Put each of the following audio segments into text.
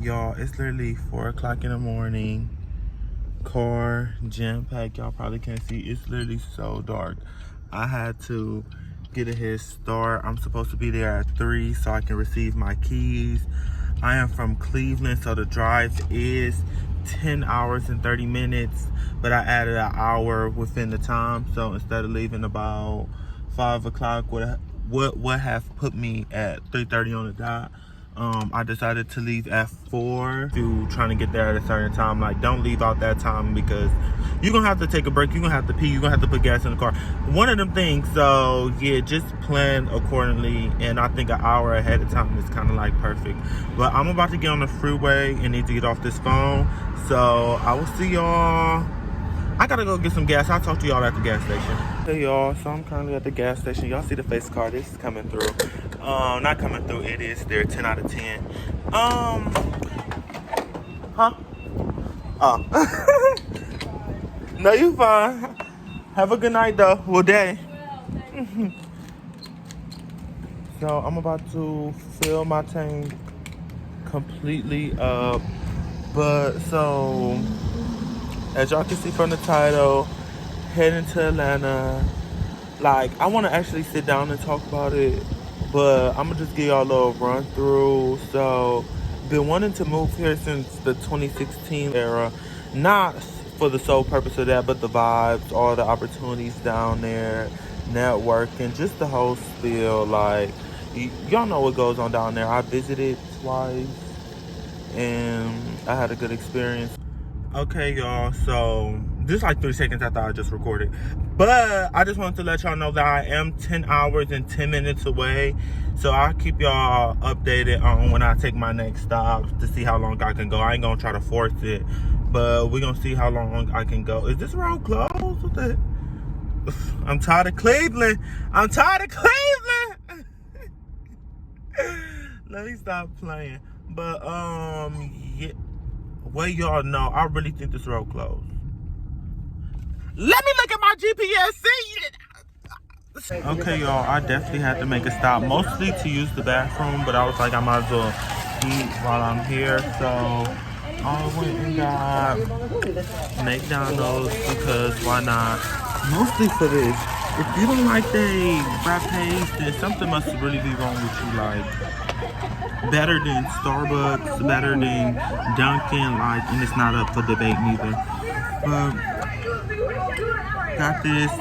Y'all, it's literally 4 o'clock in the morning. Car jam-packed. Y'all probably can't see. It's literally so dark. I had to get a head start. I'm supposed to be there at 3 so I can receive my keys. I am from Cleveland, so the drive is 10 hours and 30 minutes, but I added an hour within the time. So instead of leaving about 5 o'clock, would have put me at 3:30 on the dot. I decided to leave at 4 to trying to get there at a certain time. Like, don't leave out that time because you're gonna have to take a break, you're gonna have to pee, you're gonna have to put gas in the car, one of them things. So yeah, just plan accordingly, and I think an hour ahead of time is kind of like perfect. But I'm about to get on the freeway and need to get off this phone, so I will see y'all. I gotta go get some gas. I'll talk to y'all at the gas station. Hey y'all, so I'm currently at the gas station. Y'all see the face card, it's coming through. Not coming through, it is there, 10 out of 10. Huh? Oh. No, you fine. Have a good night though, well day. So I'm about to fill my tank completely up. But so, as y'all can see from the title, heading to Atlanta. Like, I want to actually sit down and talk about it, but I'm gonna just give y'all a little run through. So, been wanting to move here since the 2016 era, not for the sole purpose of that, but the vibes, all the opportunities down there, networking, just the whole spiel. Like, y'all know what goes on down there. I visited twice and I had a good experience. Okay, y'all, so this is like 3 seconds after I just recorded, but I just wanted to let y'all know that I am 10 hours and 10 minutes away, so I'll keep y'all updated on when I take my next stop to see how long I can go. I ain't gonna try to force it, but we're gonna see how long I can go. Is this road closed? What the? I'm tired of Cleveland. I'm tired of Cleveland. Let me stop playing. But yeah. Well, y'all know, I really think this road closed. Let me look at my GPS. See? Okay, y'all, I definitely had to make a stop, mostly to use the bathroom, but I was like, I might as well eat while I'm here. So I went and got McDonald's because why not? Mostly for this. If you don't like the rap paste, then something must really be wrong with you. Like, better than Starbucks, better than Dunkin', like, and it's not up for debate neither. But got this.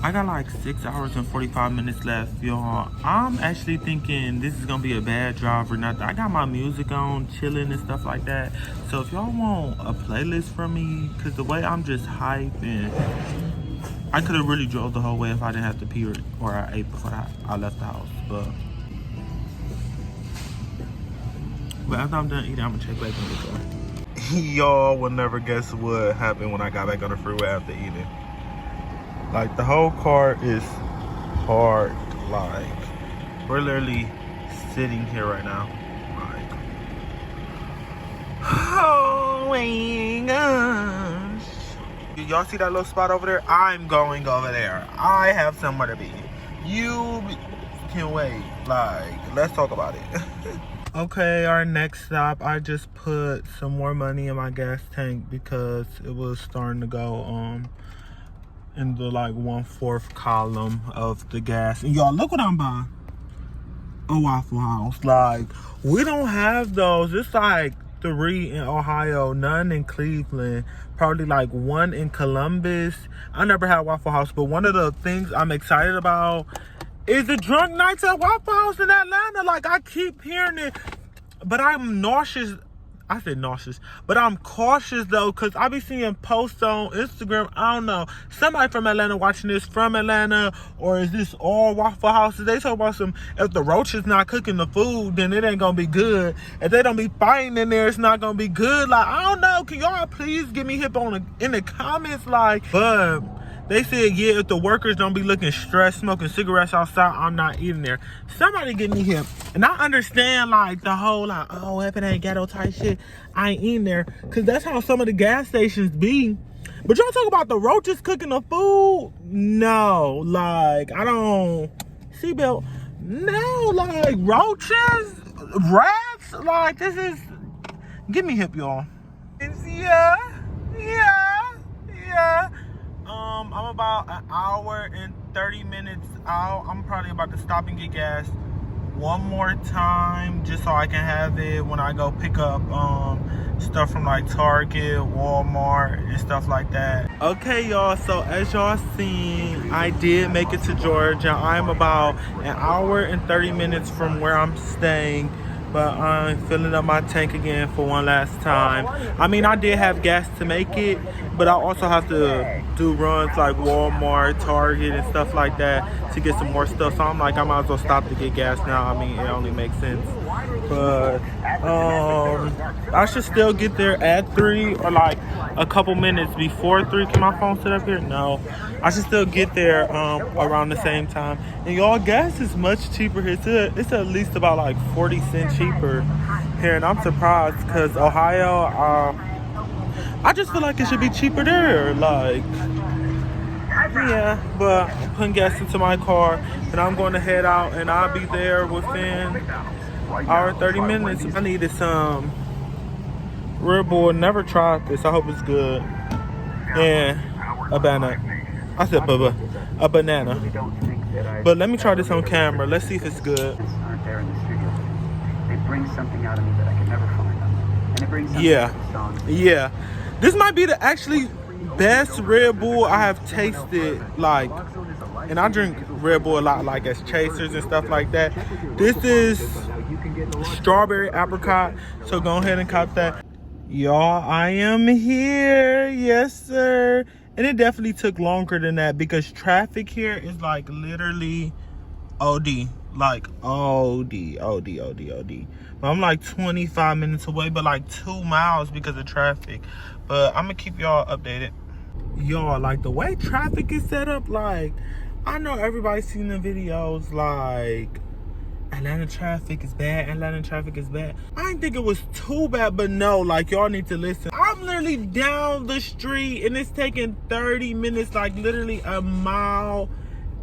I got like 6 hours and 45 minutes left, y'all. I'm actually thinking this is gonna be a bad drive or nothing. I got my music on, chilling and stuff like that. So if y'all want a playlist from me, cause the way I'm just hyped, and I could have really drove the whole way if I didn't have to pee or I ate before I left the house. But after I'm done eating, I'm gonna check back in the car. Y'all will never guess what happened when I got back on the freeway after eating. Like, the whole car is parked. Like, we're literally sitting here right now. Like, oh my gosh. Y'all see that little spot over there? I'm going over there. I have somewhere to be. You can wait. Like, let's talk about it. Okay, our next stop, I just put some more money in my gas tank because it was starting to go in the like 1/4 column of the gas. And y'all, look what I'm buying. A Waffle House. Like, we don't have those. It's like 3 in Ohio, none in Cleveland, probably like 1 in Columbus. I never had Waffle House, but one of the things I'm excited about is the drunk nights at Waffle House in Atlanta. Like, I keep hearing it, but I'm nauseous. I said nauseous, but I'm cautious though, because I be seeing posts on Instagram. I don't know, somebody from Atlanta watching this from Atlanta, or is this all Waffle Houses? They talk about some, if the roach is not cooking the food, then it ain't gonna be good. If they don't be fighting in there, it's not gonna be good. Like, I don't know, can y'all please get me hip on in the comments? Like, but they said, yeah, if the workers don't be looking stressed, smoking cigarettes outside, I'm not eating there. Somebody get me hip. And I understand, like, the whole, like, oh, if it ain't ghetto type shit, I ain't eating there. Because that's how some of the gas stations be. But y'all talk about the roaches cooking the food? No, like, I don't. Seatbelt? No, like, roaches? Rats? like, this is, give me hip, y'all. Yeah, yeah, yeah. I'm about an hour and 30 minutes out. I'm probably about to stop and get gas one more time just so I can have it when I go pick up stuff from like Target, Walmart, and stuff like that. Okay, y'all, so as y'all seen, I did make it to Georgia. I'm about an hour and 30 minutes from where I'm staying, but I'm filling up my tank again for one last time. I mean, I did have gas to make it, but I also have to do runs like Walmart, Target, and stuff like that to get some more stuff. So I'm like, I might as well stop to get gas now. I mean, it only makes sense. But I should still get there at 3 or like a couple minutes before 3. Can my phone sit up here? No. I should still get there around the same time. And y'all, gas is much cheaper here. It's at least about like 40 cents cheaper here. And I'm surprised because Ohio, I just feel like it should be cheaper there. Like, yeah, but I'm putting gas into my car and I'm going to head out and I'll be there within hour 30 minutes. I needed some Red Bull. Never tried this. I hope it's good. And a banana. I said a banana. But let me try this on camera. Let's see if it's good. Yeah. This might be the actually best Red Bull I have tasted. Like, and I drink Red Bull a lot, like as chasers and stuff like that. This is strawberry apricot. So go ahead and cop that. Y'all, I am here. Yes, sir. And it definitely took longer than that because traffic here is like literally OD. Like OD. But I'm like 25 minutes away, but like 2 miles because of traffic. But I'm gonna keep y'all updated. Y'all, like the way traffic is set up, like I know everybody's seen the videos like Atlanta traffic is bad. I didn't think it was too bad, but no, like y'all need to listen. I'm literally down the street and it's taking 30 minutes, like literally a mile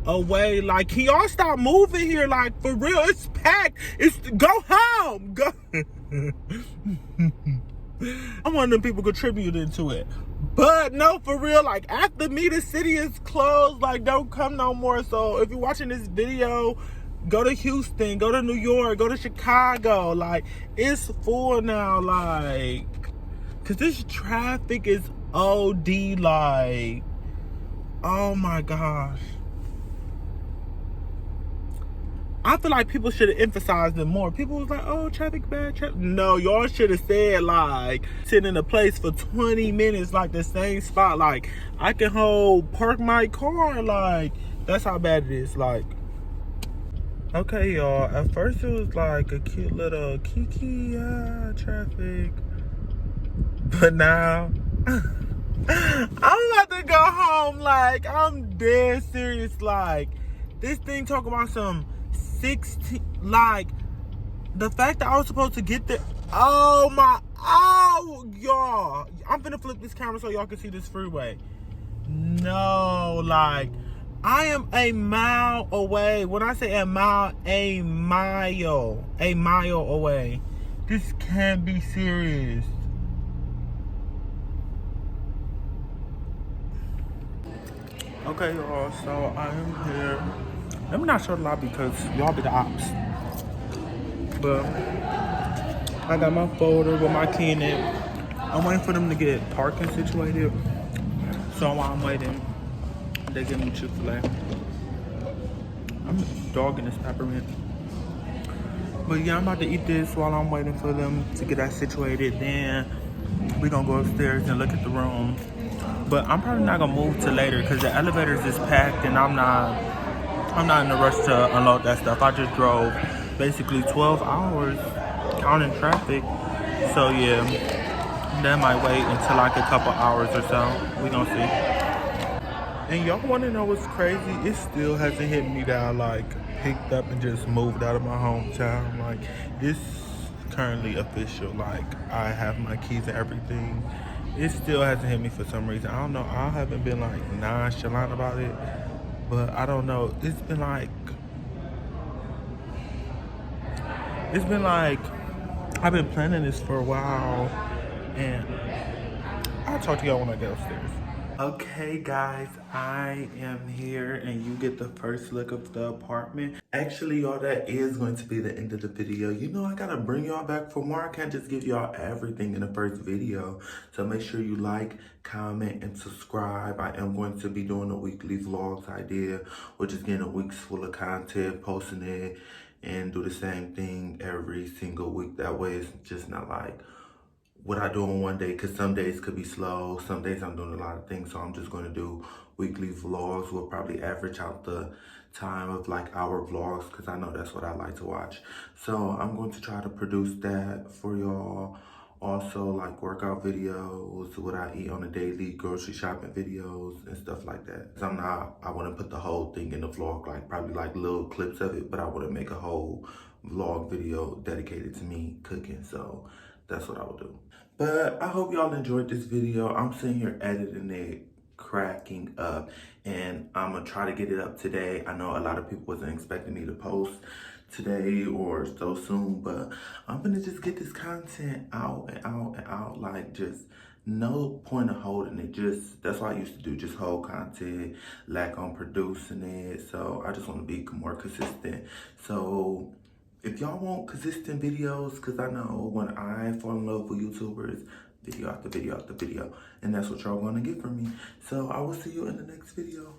away. Like, can y'all stop moving here? Like, for real, it's packed. Go home. Go. I'm one of them people contributing to it. But no, for real, like after me, the city is closed. Like, don't come no more. So if you're watching this video, go to Houston, go to New York, go to Chicago. Like, it's full now, like, cause this traffic is OD, like, oh my gosh. I feel like people should have emphasized it more. People was like, oh, traffic bad. No, y'all should have said, like, sitting in a place for 20 minutes, like the same spot. Like, I can park my car. Like, that's how bad it is. Like, okay, y'all. At first, it was like a cute little kiki traffic. But now, I'm about to go home. Like, I'm dead serious. Like, this thing talk about some 16, like the fact that I was supposed to get there. Oh y'all, I'm finna flip this camera so y'all can see this freeway. No, like I am a mile away. When I say a mile away. This can't be serious. Okay, y'all, so I am here. Let me not show the lobby because y'all be the ops. But I got my folder with my key in it. I'm waiting for them to get parking situated. So while I'm waiting, they give me Chick-fil-A. I'm dogging this peppermint. But yeah, I'm about to eat this while I'm waiting for them to get that situated. Then we're gonna go upstairs and look at the room. But I'm probably not gonna move till later because the elevators is packed and I'm not in a rush to unload that stuff. I just drove basically 12 hours counting traffic. So yeah, that might wait until like a couple hours or so. We gonna see. And y'all wanna know what's crazy? It still hasn't hit me that I like picked up and just moved out of my hometown. Like, it's currently official. Like, I have my keys and everything. It still hasn't hit me for some reason. I don't know. I haven't been like nonchalant about it. But I don't know. It's been like, I've been planning this for a while, and I'll talk to y'all when I get upstairs. Okay guys, I am here and you get the first look of the apartment. Actually y'all, that is going to be the end of the video. You know I gotta bring y'all back for more. I can't just give y'all everything in the first video. So make sure you like, comment, and subscribe. I am going to be doing a weekly vlogs idea, which is getting a week's full of content, posting it, and do the same thing every single week. That way it's just not like what I do on one day, because some days could be slow, some days I'm doing a lot of things, so I'm just going to do weekly vlogs. We'll probably average out the time of like our vlogs, because I know that's what I like to watch. So I'm going to try to produce that for y'all. Also like workout videos, what I eat on a daily, grocery shopping videos and stuff like that. I wouldn't put the whole thing in the vlog, like probably like little clips of it, but I wouldn't make a whole vlog video dedicated to me cooking. So that's what I would do. But I hope y'all enjoyed this video. I'm sitting here editing it, cracking up, and I'm gonna try to get it up today. I know a lot of people wasn't expecting me to post today or so soon, but I'm gonna just get this content out and out and out. Like, just no point of holding it. Just, that's what I used to do, just hold content, lack on producing it. So I just want to be more consistent. So if y'all want consistent videos, because I know when I fall in love with YouTubers, video after video after video, and that's what y'all want to get from me. So I will see you in the next video.